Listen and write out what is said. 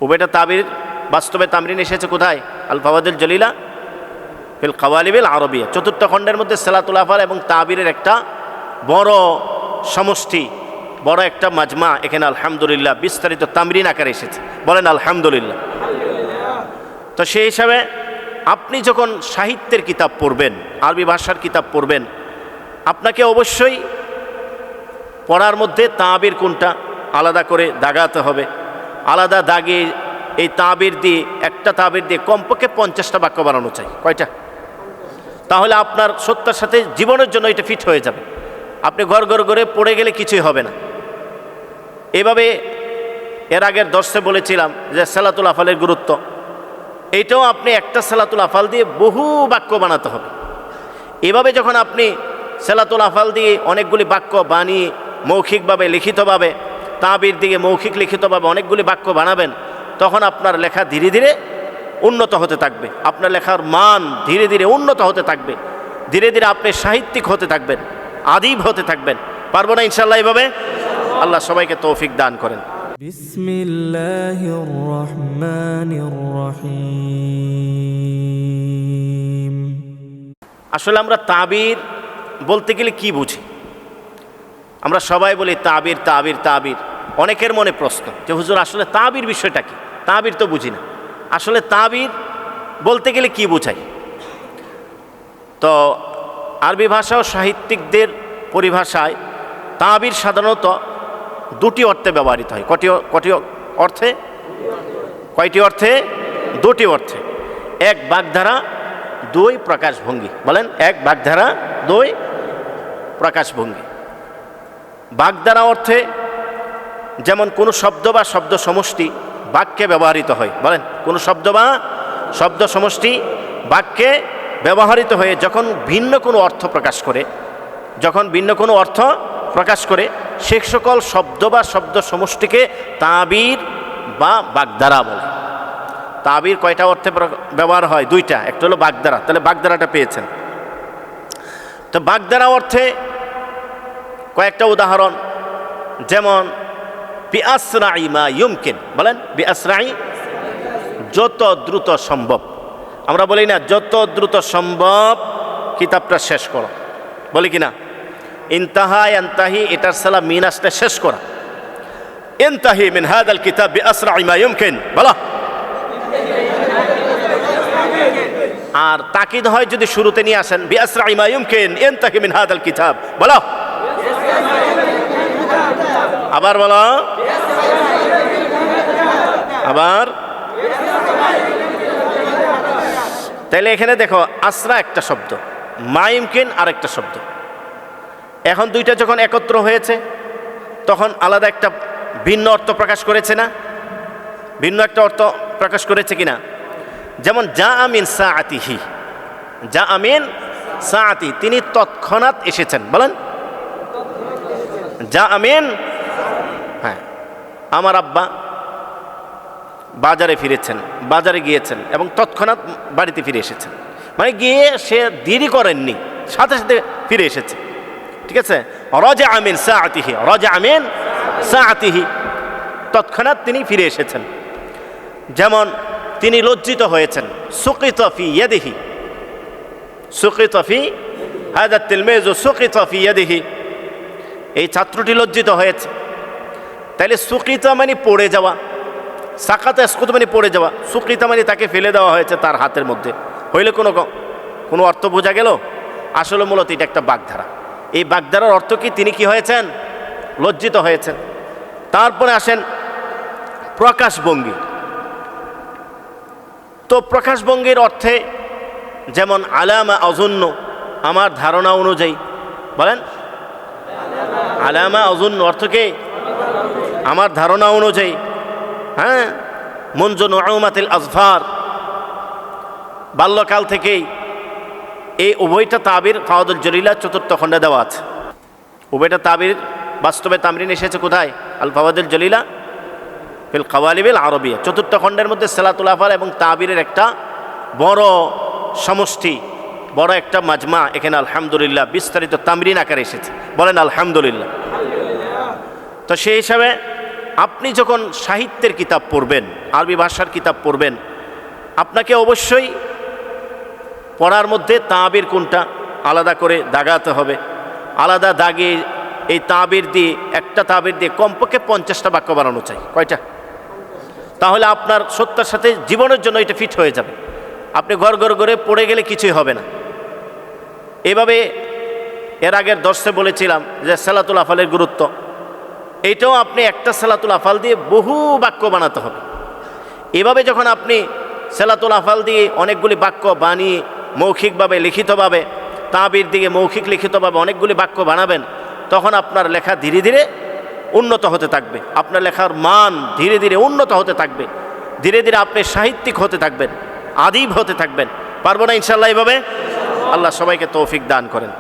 উভয়টা তাবির বাস্তবে তামরিন এসেছে কোথায়? আল ফাওয়াদিল জলিলা ফিল কাওয়ালিবিল আরবিয়া, চতুর্থ খণ্ডের মধ্যে সালাতুল আফাল এবং তাবিরের একটা বড় সমষ্টি, বড় একটা মাজমা এখানে আলহামদুলিল্লাহ বিস্তারিত তামরিন আকারে এসেছে। বলেন আলহামদুলিল্লাহ। তো সেই হিসাবে আপনি যখন সাহিত্যের কিতাব পড়বেন, আরবি ভাষার কিতাব পড়বেন, আপনাকে অবশ্যই পড়ার মধ্যে তাবির কোনটা আলাদা করে দাগাতে হবে। আলাদা দাগে এই তাবির দিয়ে, একটা তাবির দিয়ে কমপক্ষে 50টা বাক্য বানানো চাই। কয়টা? তাহলে আপনার সত্যের সাথে জীবনের জন্য এটা ফিট হয়ে যাবে। আপনি ঘর করে পড়ে গেলে কিছুই হবে না। এভাবে এর আগের দর্শে বলেছিলাম যে সালাতুল আফালের গুরুত্ব, এইটাও আপনি একটা সালাতুল আফাল দিয়ে বহু বাক্য বানাতে হবে। এভাবে যখন আপনি সালাতুল আফাল দিয়ে অনেকগুলি বাক্য বানিয়ে মৌখিকভাবে লিখিতভাবে, তাবির দিয়ে মৌখিক লিখিতভাবে অনেকগুলি বাক্য বানাবেন, তখন আপনার লেখা ধীরে ধীরে উন্নত হতে থাকবে। আপনার লেখার মান ধীরে ধীরে উন্নত হতে থাকবে। ধীরে ধীরে আপনি সাহিত্যিক হতে থাকবেন, আদিব হতে থাকবেন। পারবো না ইনশাআল্লাহ এভাবে? আল্লাহ সবাইকে তৌফিক দান করেন। বিসমিল্লাহির রহমানির রহিম। আসলে আমরা তাবির বলতে গেলে কি বুঝি? আমরা সবাই বলি তাবির তাবির তাবির। অনেকের মনে প্রশ্ন যে হুজুর আসলে তাবির বিষয়টা কি? তাবির তো বুঝি না। আসলে তাবির বলতে গেলে কি বোঝায়? তো আরবি ভাষা ও সাহিত্যিকদের পরিভাষায় তাবির সাধারণত দুটি অর্থে ব্যবহৃত হয়। কয়টি অর্থে? কয়টি অর্থে? দুটি অর্থে। এক, বাগধারা, দুই, প্রকাশভঙ্গি। বলেন, এক বাগধারা, দুই প্রকাশভঙ্গি। বাগধারা অর্থে যেমন কোনো শব্দ বা শব্দ সমষ্টি বাক্যে ব্যবহৃত হয়। বলেন, কোনো শব্দ বা শব্দ সমষ্টি বাক্যে ব্যবহৃত হয়ে যখন ভিন্ন কোনো অর্থ প্রকাশ করে, যখন ভিন্ন কোনো অর্থ প্রকাশ করে, সে সকল শব্দ বা শব্দ সমষ্টিকে তাবির বা বাগধারা বলে। তাবির কয়টা অর্থে ব্যবহার হয়? দুইটা। একটা হলো বাগধারা। তাহলে বাগধারাটা পেয়েছেন। তো বাগধারা অর্থে কয়েকটা উদাহরণ, যেমন বিআসরাই মা ইউমকিন। বলেন, বিআসরাই, যত দ্রুত সম্ভব। আমরা বলি না যত দ্রুত সম্ভব কিতাবটা শেষ করো, বলি কি না? ইনতাহা ইয়ানতাহি, এটার সালা মিন আসলে শেষ করা। ইনতাহি মিন হাদাল কিতাব বিআসরাই মা ইউমকিন, বলো। আর তাকিদ হয় যদি শুরুতে নিয়ে আসেন, বিআসরাই মা ইউমকিন ইনতাহি মিন হাদাল কিতাব, বলো। আবার বলো, আবার। তাইলে এখানে দেখো, আসরা একটা শব্দ, মাইমকিন আরেকটা শব্দ। এখন দুইটা যখন একত্র হয়েছে তখন আলাদা একটা ভিন্ন অর্থ প্রকাশ করেছে না? ভিন্ন একটা অর্থ প্রকাশ করেছে কিনা? যেমন যা আমিন সাআতিহি, যা আমিন সাআতি, তিনি তৎক্ষণাৎ এসেছেন। বলেন, যা আমিন। হ্যাঁ, আমার আব্বা বাজারে ফিরেছেন, বাজারে গিয়েছেন এবং তৎক্ষণাৎ বাড়িতে ফিরে এসেছেন। মানে গিয়ে সে দেরি করেননি, সাথে সাথে ফিরে এসেছে। ঠিক আছে? রাজা আমিন সাআতিহি, রাজা আমিন সাআতিহি, তৎক্ষণাৎ তিনি ফিরে এসেছেন। যেমন তিনি লজ্জিত হয়েছেন, সুকিতা ফি ইয়াদিহি, সুকিতা ফি হাদা তিলমিজু সুকিতা ফি ইয়াদিহি, এই ছাত্রটি লজ্জিত হয়েছে। তাইলে সুকিতা মানে পড়ে যাওয়া, সাকাতা ইসকুত মানে পড়ে যাওয়া, সুকিতা মানে তাকে ফেলে দেওয়া হয়েছে তার হাতের মধ্যে। হইলে কোনো অর্থ বোঝা গেল? আসলে মূলত এটা একটা বাগধারা। এই বাগধারার অর্থ কি? তিনি কি হয়েছেন? লজ্জিত হয়েছেন। তারপরে আসেন প্রকাশভঙ্গি। তো প্রকাশভঙ্গির অর্থে যেমন আলামা আযুন্নু, আমার ধারণা অনুযায়ী। বলেন, আলামা আযুন্নু অর্থ কি? আমার ধারণা অনুযায়ী। হ্যাঁ, মুনযু নুউমাতিল আযফার, বাল্যকাল থেকেই। এই উভয়টা তাবির ফাওয়াদুল জলিলা চতুর্থ খণ্ডে দেওয়া আছে। উভয়টা তাবির বাস্তবে তামরিন এসেছে কোথায়? আল ফাওয়াদুল জলিলা ফিল কাওয়ালিবিল আরবিয়া, চতুর্থ খণ্ডের মধ্যে সালাতুল আফাল এবং তাবিরের একটা বড় সমষ্টি, বড় একটা মাজমা এখানে আলহামদুলিল্লাহ বিস্তারিত তামরিন আকারে এসেছে। বলেন আলহামদুলিল্লাহ। তো সেই হিসাবে আপনি যখন সাহিত্যের কিতাব পড়বেন, আরবি ভাষার কিতাব পড়বেন, আপনাকে অবশ্যই পড়ার মধ্যে তাবির কোনটা আলাদা করে দাগাতে হবে। আলাদা দাগে এই তাবির দিয়ে, একটা তাবির দিয়ে কমপক্ষে 50টা বাক্য বানানো চাই। কয়টা? তাহলে আপনার সত্যের সাথে জীবনের জন্য এটা ফিট হয়ে যাবে। আপনি ঘর করে পড়ে গেলে কিছুই হবে না। এভাবে এর আগের দর্শে বলেছিলাম যে সালাতুল আফালের গুরুত্ব, এইটাও আপনি একটা সালাতুল আফাল দিয়ে বহু বাক্য বানাতে হবে। এভাবে যখন আপনি সালাতুল আফাল দিয়ে অনেকগুলি বাক্য বানিয়ে মৌখিকভাবে লিখিতভাবে, তাবির দিয়ে মৌখিক লিখিতভাবে অনেকগুলি বাক্য বানাবেন, তখন আপনার লেখা ধীরে ধীরে উন্নত হতে থাকবে। আপনার লেখার মান ধীরে ধীরে উন্নত হতে থাকবে। ধীরে ধীরে আপনি সাহিত্যিক হতে থাকবেন, আদিব হতে থাকবেন। পারবো না ইনশাল্লাহ? এইভাবে আল্লাহ সবাইকে তৌফিক দান করেন।